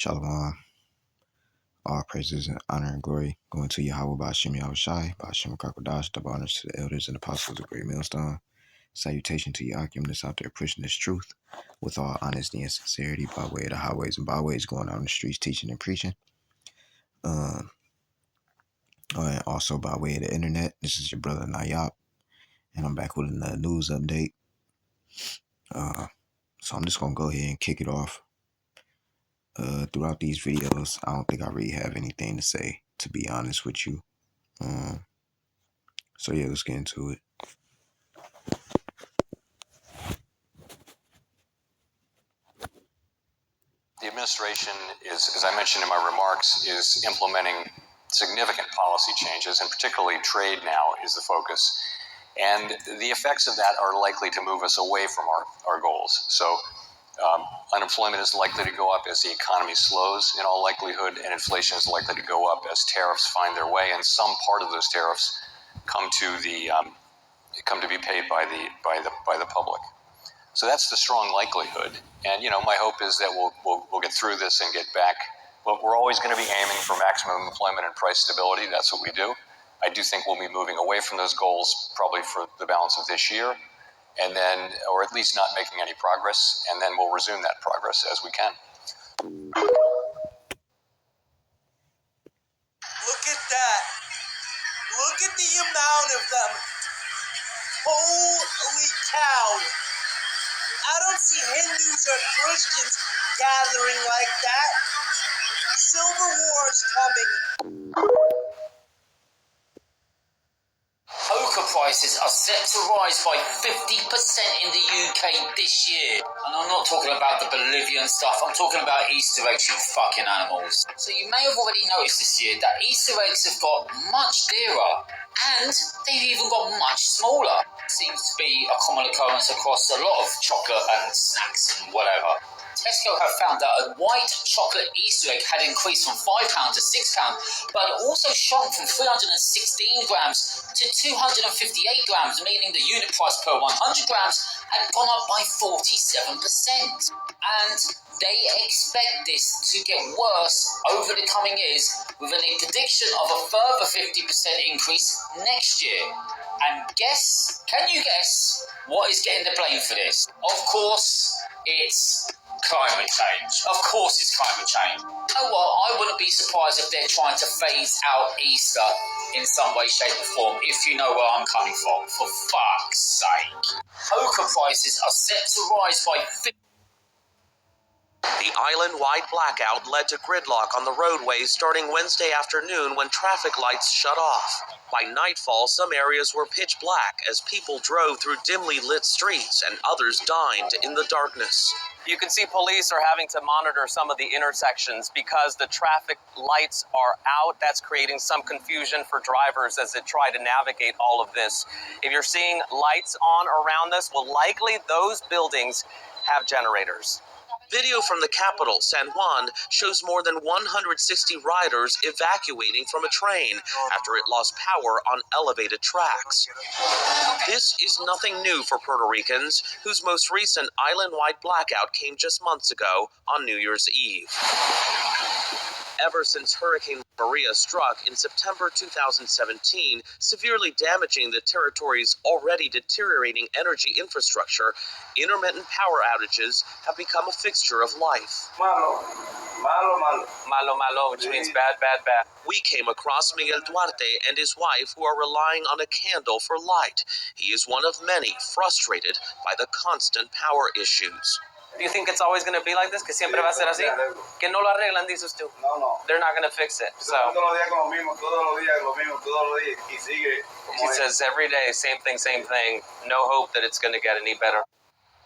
Shalom. All praises and honor and glory going to Yahweh Ba'ashem Yahushai, Ba'ashem Kakodash, double honors to the elders and apostles of the Great Millstone. Salutation to Yakim that's out there pushing this truth with all honesty and sincerity by way of the highways and byways, going out in the streets teaching and preaching. And also by way of the internet. This is your brother Nayab, and I'm back with another news update. So I'm just gonna go ahead and kick it off. Throughout these videos, I don't think I really have anything to say, to be honest with you. So yeah, let's get into it. The administration is, as I mentioned in my remarks, is implementing significant policy changes, and particularly trade now is the focus. And the effects of that are likely to move us away from our goals. So unemployment is likely to go up as the economy slows in all likelihood, and inflation is likely to go up as tariffs find their way, and some part of those tariffs come to be paid by the public. So that's the strong likelihood. And, my hope is that we'll get through this and get back. Well, we're always going to be aiming for maximum employment and price stability. That's what we do. I do think we'll be moving away from those goals probably for the balance of this year, and then, or at least not making any progress, and then we'll resume that progress as we can. Look at that. Look at the amount of them. Holy cow. I don't see Hindus or Christians gathering like that. Civil war's coming. Poker prices are set to rise by 50% in the UK this year. And I'm not talking about the Bolivian stuff, I'm talking about Easter eggs, you fucking animals. So you may have already noticed this year that Easter eggs have got much dearer, and they've even got much smaller. Seems to be a common occurrence across a lot of chocolate and snacks and whatever. Tesco have found that a white chocolate Easter egg had increased from £5 to £6, but also shrunk from 316 grams to 258 grams, meaning the unit price per 100 grams had gone up by 47%. And they expect this to get worse over the coming years, with a prediction of a further 50% increase next year. And can you guess what is getting the blame for this? Of course, it's climate change. Of course it's climate change. Oh well, I wouldn't be surprised if they're trying to phase out Easter in some way, shape or form, if you know where I'm coming from, for fuck's sake. Poker prices are set to rise by The island-wide blackout led to gridlock on the roadways starting Wednesday afternoon when traffic lights shut off. By nightfall, some areas were pitch black as people drove through dimly lit streets and others dined in the darkness. You can see police are having to monitor some of the intersections because the traffic lights are out. That's creating some confusion for drivers as they try to navigate all of this. If you're seeing lights on around us, well, likely those buildings have generators. Video from the capital, San Juan, shows more than 160 riders evacuating from a train after it lost power on elevated tracks. This is nothing new for Puerto Ricans, whose most recent island-wide blackout came just months ago on New Year's Eve. Ever since Hurricane Maria struck in September 2017, severely damaging the territory's already deteriorating energy infrastructure, intermittent power outages have become a fixture of life. Malo, malo, which means bad, bad, bad. We came across Miguel Duarte and his wife, who are relying on a candle for light. He is one of many frustrated by the constant power issues. Do you think it's always going to be like this? Que siempre va a ser así? Que no lo arreglan, dices tú. No. They're not going to fix it. So he says every day, same thing. No hope that it's going to get any better.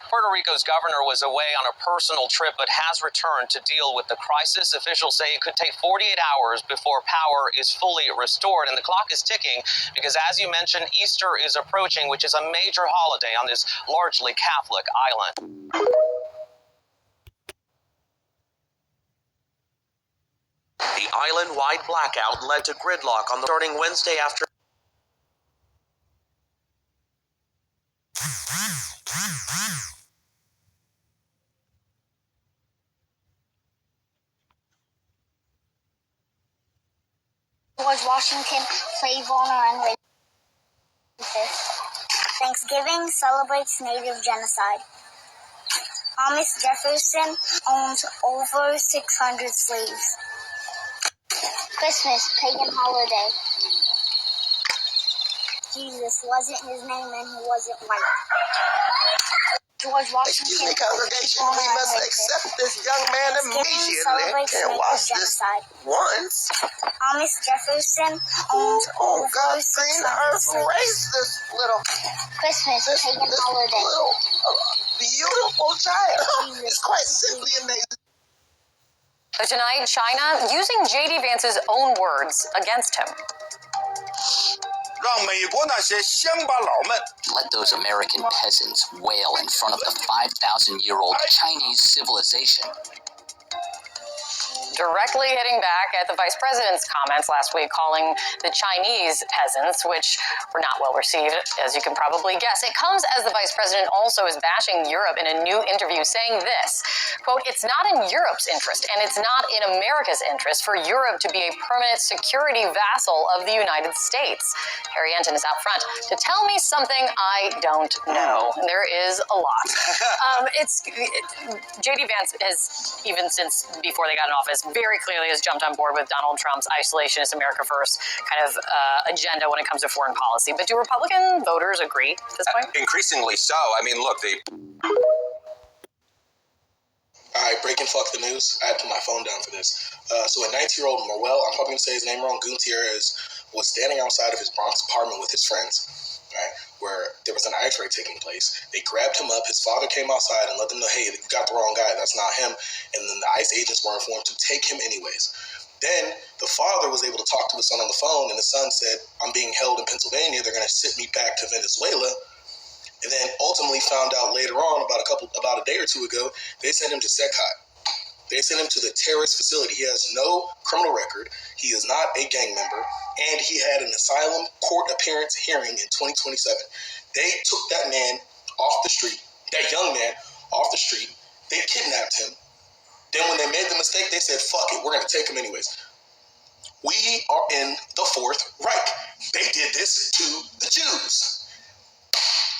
Puerto Rico's governor was away on a personal trip but has returned to deal with the crisis. Officials say it could take 48 hours before power is fully restored, and the clock is ticking because, as you mentioned, Easter is approaching, which is a major holiday on this largely Catholic island. The island-wide blackout led to gridlock on the starting Wednesday after. George Washington played vulnerable on the 5th. Thanksgiving celebrates Native genocide. Thomas Jefferson owns over 600 slaves. Christmas, pagan holiday. Jesus wasn't his name and he wasn't white. George Washington. Excuse me, congregation, we must accept this young man immediately. Can't watch this once. Thomas Jefferson owns over God, green 600 earth, slaves. raise this little, Christmas, pagan holiday. little beautiful child. It's quite simply amazing. But tonight, China using J.D. Vance's own words against him. Let those American peasants wail in front of the 5,000-year-old Chinese civilization. Directly hitting back at the vice president's comments last week, calling the Chinese peasants, which were not well received, as you can probably guess. It comes as the vice president also is bashing Europe in a new interview, saying this, quote, "It's not in Europe's interest, and it's not in America's interest for Europe to be a permanent security vassal of the United States." Harry Enton is out front to tell me something I don't know. And there is a lot. J.D. Vance has, even since before they got in office, very clearly has jumped on board with Donald Trump's isolationist America First kind of agenda when it comes to foreign policy. But do Republican voters agree at this point? Increasingly so. I mean, look, Alright, breaking fuck the news. I had to put my phone down for this. So a 19-year-old Morel, I'm probably going to say his name wrong, Gutierrez, was standing outside of his Bronx apartment with his friends, right, where there was an x-ray taking place. They grabbed him up. His father came outside and let them know, hey, you got the wrong guy. That's not him. And then the ICE agents were informed to take him anyways. Then the father was able to talk to his son on the phone, and the son said, I'm being held in Pennsylvania. They're going to ship me back to Venezuela. And then ultimately found out later on, about a day or two ago, they sent him to SECOT. They sent him to the terrorist facility. He has no criminal record. He is not a gang member. And he had an asylum court appearance hearing in 2027. They took that man off the street, that young man off the street. They kidnapped him. Then when they made the mistake, they said, fuck it, we're going to take him anyways. We are in the Fourth Reich. They did this to the Jews.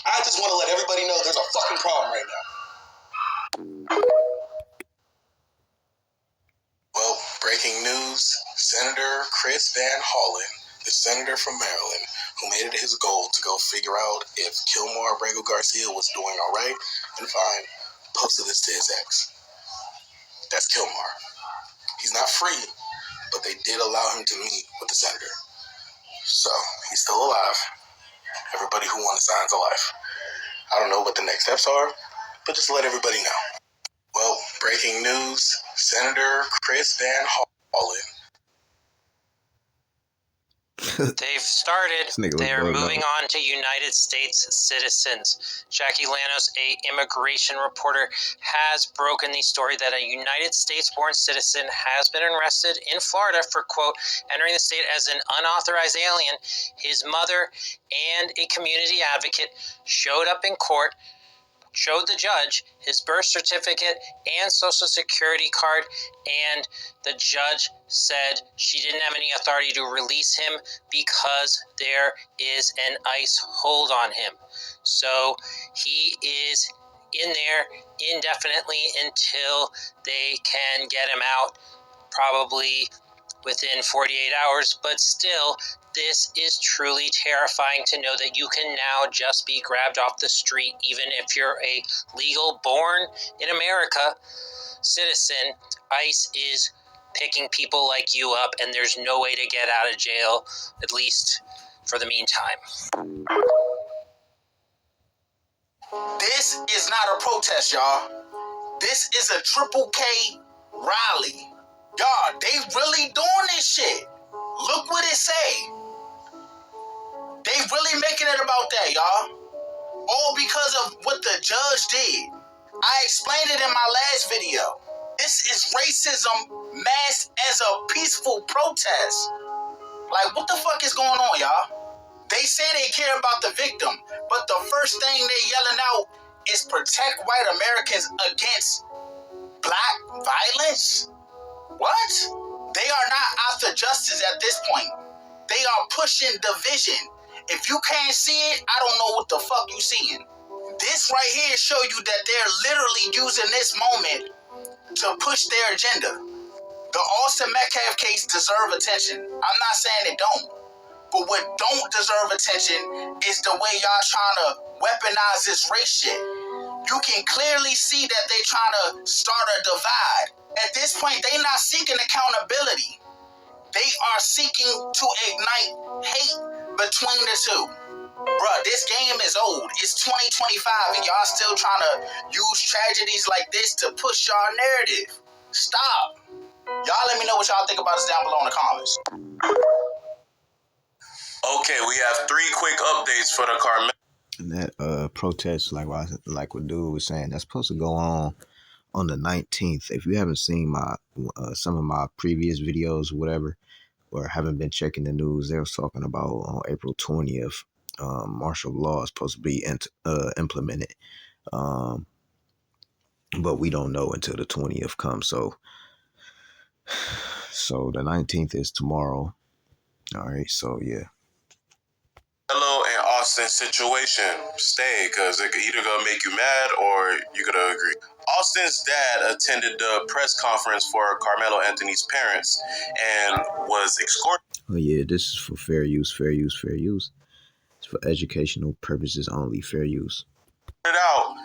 I just want to let everybody know there's a fucking problem right now. Well, breaking news, Senator Chris Van Hollen, the senator from Maryland, who made it his goal to go figure out if Kilmar Abrego Garcia was doing all right and fine, posted this to his ex. That's Kilmar. He's not free, but they did allow him to meet with the senator. So, he's still alive. Everybody who wants signs of life. I don't know what the next steps are, but just let everybody know. Well, breaking news, Senator Chris Van Hollen. They've started. They're moving out. on to United States citizens. Jackie Lanos, a immigration reporter, has broken the story that a United States-born citizen has been arrested in Florida for, quote, entering the state as an unauthorized alien. His mother and a community advocate showed up in court, showed the judge his birth certificate and social security card, and the judge said she didn't have any authority to release him because there is an ICE hold on him. So he is in there indefinitely until they can get him out, probably within 48 hours, but still, this is truly terrifying to know that you can now just be grabbed off the street, even if you're a legal, born in America citizen. ICE is picking people like you up, and there's no way to get out of jail, at least for the meantime. This is not a protest, y'all. This is a Triple K rally. Y'all, they really doing this shit. Look what it say. They really making it about that, y'all. All because of what the judge did. I explained it in my last video. This is racism masked as a peaceful protest. Like, what the fuck is going on, y'all? They say they care about the victim, but the first thing they yelling out is protect white Americans against black violence? What? They are not after justice at this point. They are pushing division. If you can't see it, I don't know what the fuck you seeing. This right here show you that they're literally using this moment to push their agenda. The Austin Metcalf case deserve attention. I'm not saying it don't. But what don't deserve attention is the way y'all trying to weaponize this race shit. You can clearly see that they trying to start a divide. At this point, they not seeking accountability. They are seeking to ignite hate between the two. Bruh, this game is old. It's 2025 and y'all still trying to use tragedies like this to push y'all narrative. Stop. Y'all let me know what y'all think about this down below in the comments. Okay, we have 3 quick updates for the Karmelo. And that protest, like what dude was saying, that's supposed to go on the 19th. If you haven't seen my some of my previous videos, whatever, or haven't been checking the news, they was talking about on April 20th, martial law is supposed to be implemented. But we don't know until the 20th comes. So the 19th is tomorrow. All right, so yeah. Karmelo and Austin situation. Stay, because it could either gonna make you mad or you're gonna agree. Austin's dad attended the press conference for Carmelo Anthony's parents and was escorted. Oh yeah, this is for fair use, fair use, fair use. It's for educational purposes only, fair use. Out,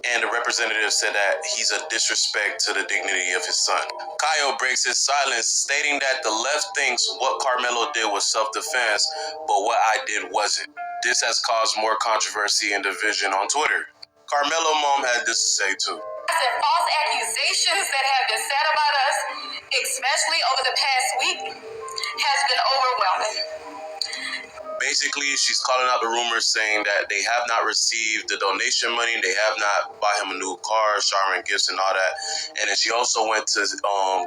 and the representative said that he's a disrespect to the dignity of his son. Kyle breaks his silence, stating that the left thinks what Carmelo did was self-defense, but what I did wasn't. This has caused more controversy and division on Twitter. Carmelo mom had this to say too. False accusations that have been said about us, especially over the past week, has been overwhelming. Basically, she's calling out the rumors saying that they have not received the donation money, they have not bought him a new car, showering gifts and all that. And then she also went to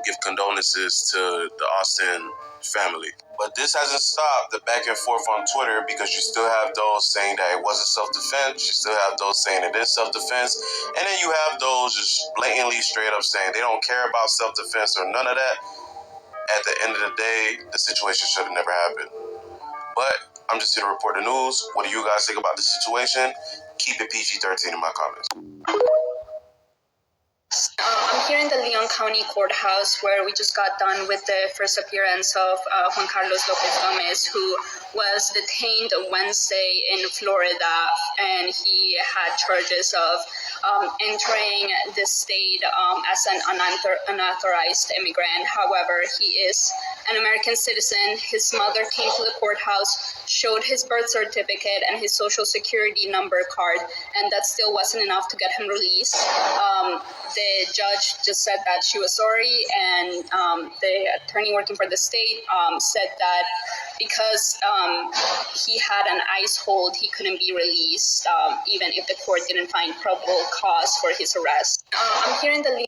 give condolences to the Austin family. But this hasn't stopped the back and forth on Twitter, because you still have those saying that it wasn't self-defense, you still have those saying it is self-defense, and then you have those just blatantly straight up saying they don't care about self-defense or none of that. At the end of the day, the situation should have never happened. But I'm just here to report the news. What do you guys think about the situation? Keep it PG-13 in my comments. I'm here in the Leon County Courthouse, where we just got done with the first appearance of Juan Carlos Lopez Gomez, who was detained Wednesday in Florida, and he had charges of entering the state as an unauthorized immigrant. However, he is an American citizen. His mother came to the courthouse, showed his birth certificate and his social security number card, and that still wasn't enough to get him released. The judge just said that she was sorry, and the attorney working for the state said that because he had an ICE hold, he couldn't be released, even if the court didn't find probable cause for his arrest. I'm here in the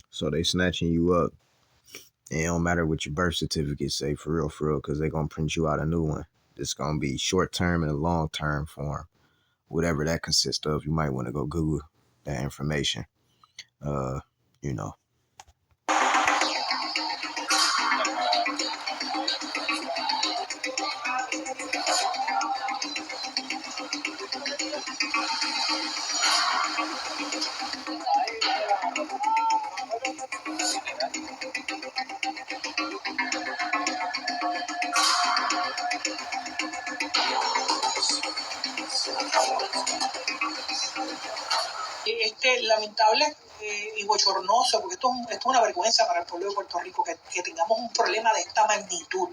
So they snatching you up. It don't matter what your birth certificate say, for real, because they're going to print you out a new one. It's going to be short-term and a long-term form. Whatever that consists of, you might want to go Google that information. You know. Lamentable y bochornoso, porque esto es una vergüenza para el pueblo de Puerto Rico que tengamos un problema de esta magnitud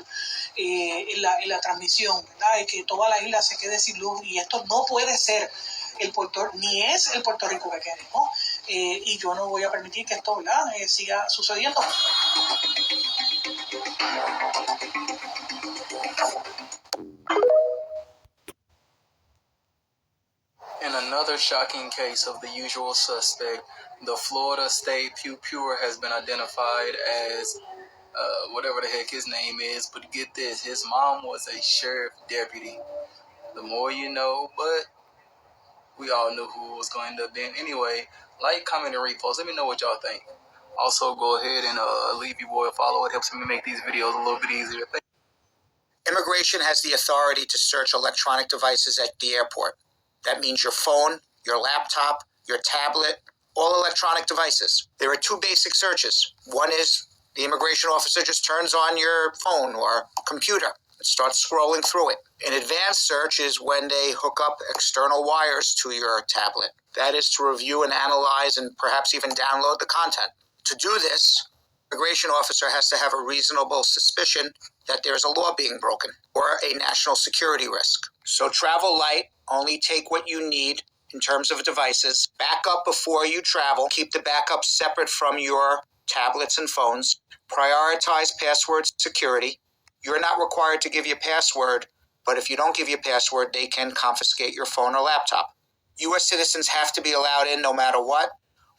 en la transmisión, ¿verdad? Y que toda la isla se quede sin luz, y esto no puede ser ni es el Puerto Rico que queremos, y yo no voy a permitir que esto, ¿verdad? Siga sucediendo. In another shocking case of the usual suspect, the Florida State Pew Pewer has been identified as whatever the heck his name is, but get this, his mom was a sheriff deputy. The more you know, but we all knew who it was going to end up being. Anyway, like, comment, and repost. Let me know what y'all think. Also, go ahead and leave your boy a follow. It helps me make these videos a little bit easier. Immigration has the authority to search electronic devices at the airport. That means your phone, your laptop, your tablet, all electronic devices. There are two basic searches. One is the immigration officer just turns on your phone or computer and starts scrolling through it. An advanced search is when they hook up external wires to your tablet. That is to review and analyze and perhaps even download the content. To do this, the immigration officer has to have a reasonable suspicion that there is a law being broken or a national security risk. So travel light, only take what you need in terms of devices. Back up before you travel. Keep the backup separate from your tablets and phones. Prioritize password security. You're not required to give your password, but if you don't give your password, they can confiscate your phone or laptop. U.S. citizens have to be allowed in no matter what.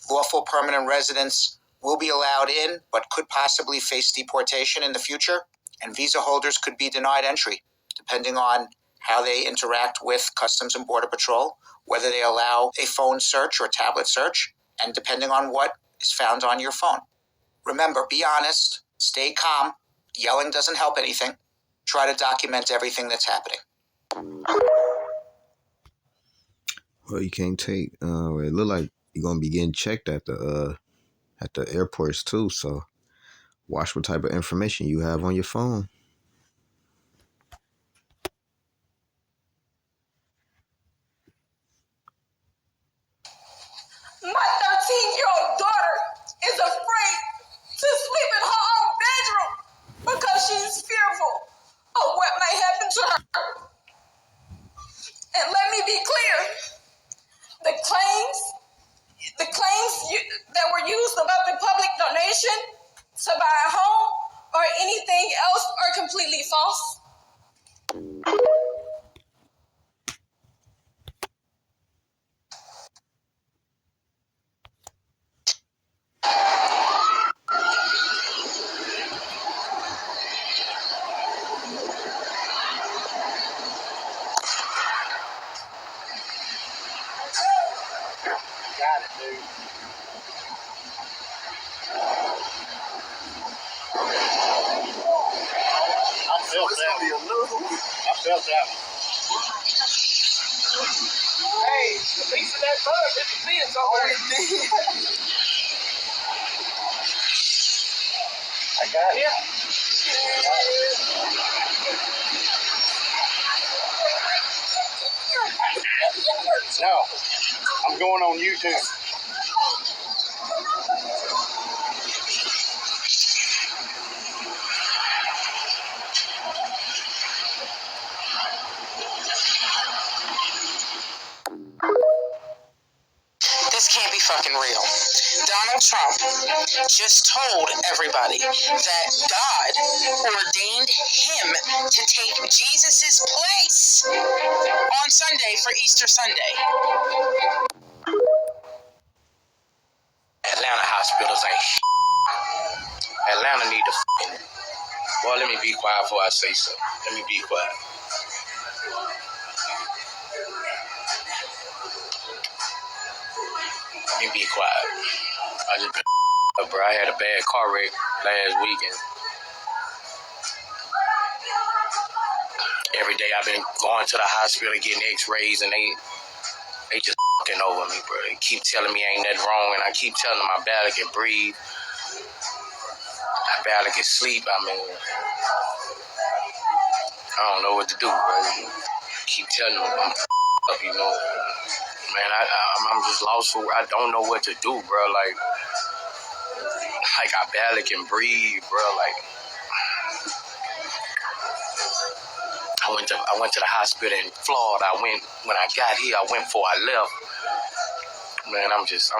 Lawful permanent residents will be allowed in, but could possibly face deportation in the future. And visa holders could be denied entry, depending on how they interact with Customs and Border Patrol, whether they allow a phone search or tablet search, and depending on what is found on your phone. Remember, be honest, stay calm. Yelling doesn't help anything. Try to document everything that's happening. Well, you can't take. It look like you're gonna be getting checked at the airports too. So watch what type of information you have on your phone. My 13-year-old daughter is afraid to sleep in her own bedroom because she's fearful of what may happen to her. And let me be clear, the claims that were used about the public donation to buy a home or anything else are completely false. Got it, dude. I felt that one. I felt that one. Hey, a piece of that bug hit the fence over there. I got it. Yeah. No, I'm going on YouTube. This can't be fucking real. Donald Trump just told everybody that God ordained him to take Jesus' place on Sunday for Easter Sunday. Atlanta hospitals ain't shit. Atlanta need to f***ing... Boy, let me be quiet before I say so. Let me be quiet. Let me be quiet. I just been bro. I had a bad car wreck last weekend. Every day I've been going to the hospital getting x-rays and they just f***ing over me, bro. They keep telling me ain't nothing wrong and I keep telling them I barely can breathe. I barely can sleep. I mean, I don't know what to do, bro. Keep telling them I'm up, you know. Man, I'm just lost for. I don't know what to do, bro. Like I barely can breathe, bro. Like I went to the hospital in Florida. When I got here. I went before I left. Man, I'm just.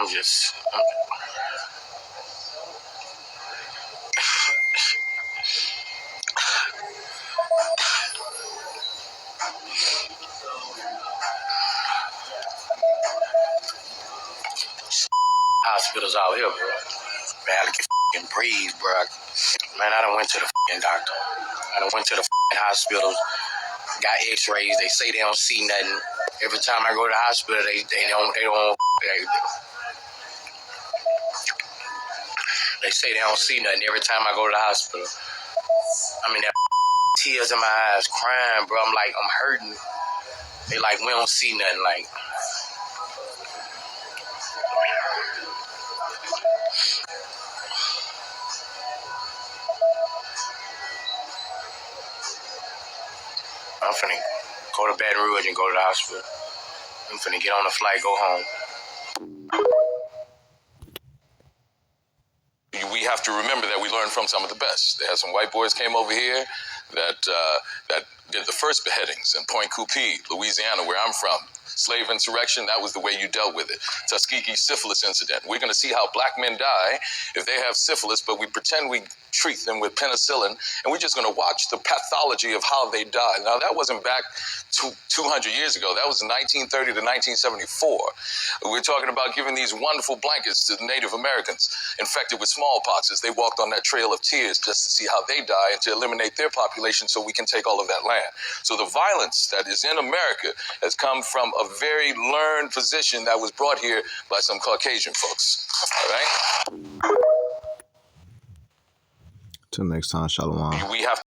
Hospitals out here, bro. Barely can f***ing breathe, bro. Man, I done went to the f***ing doctor. I done went to the f***ing hospital, got x-rays. They say they don't see nothing. Every time I go to the hospital, they don't. They say they don't see nothing every time I go to the hospital. I'm in there, tears in my eyes, crying, bro. I'm like, I'm hurting. They like, we don't see nothing. Like, I'm finna go to Baton Rouge and go to the hospital. I'm finna get on the flight, go home. We have to remember that we learned from some of the best. They had some white boys came over here that did the first beheadings in Point Coupee, Louisiana, where I'm from. Slave insurrection, that was the way you dealt with it. Tuskegee syphilis incident. We're going to see how black men die if they have syphilis, but we pretend we treat them with penicillin, and we're just going to watch the pathology of how they die. Now, that wasn't back 200 years ago. That was 1930 to 1974. We're talking about giving these wonderful blankets to the Native Americans infected with smallpox as they walked on that trail of tears just to see how they die and to eliminate their population so we can take all of that land. So the violence that is in America has come from a very learned position that was brought here by some Caucasian folks. All right? Till next time, shalom. We have